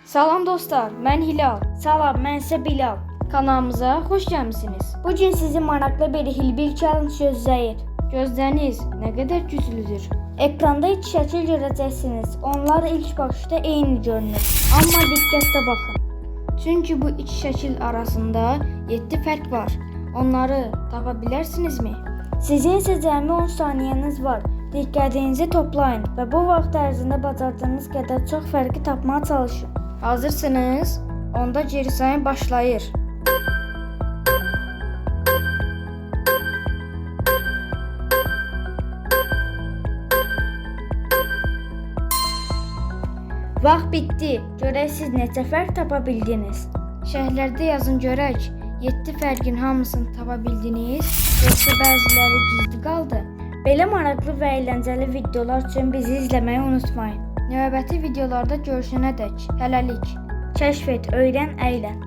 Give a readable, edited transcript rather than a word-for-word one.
Salam dostlar, mən Hilal. Salam, mən isə Bilal. Kanalımıza xoş gəlmisiniz. Bugün sizi maraqlı bir Hilbil challenge gözləyir. Gözləriniz nə qədər güclüdür. Ekranda iki şəkil görəcəksiniz. Onlar ilk baxışda eyni görünür. Amma diqqətlə baxın. Çünki bu iki şəkil arasında 7 fərq var. Onları tapa bilərsinizmi? Sizin isə cəmi 10 saniyəniz var. Diqqətinizi toplayın və bu vaxt ərzində bacardığınız qədər çox fərqi tapmağa çalışın. Hazırsınız? Onda geri sayım başlayır. Vaxt bitdi. Görək siz neçə fərq tapa bildiniz? Şərhlərdə yazın görək. 7 fərqin hamısını tapa bildiniz, yoxsa bəziləri gizli qaldı? Belə maraqlı və əyləncəli videolar üçün bizi izləməyi unutmayın. Növbəti videolarda görüşənədək hələlik. Kəşf et, öyrən, əylən.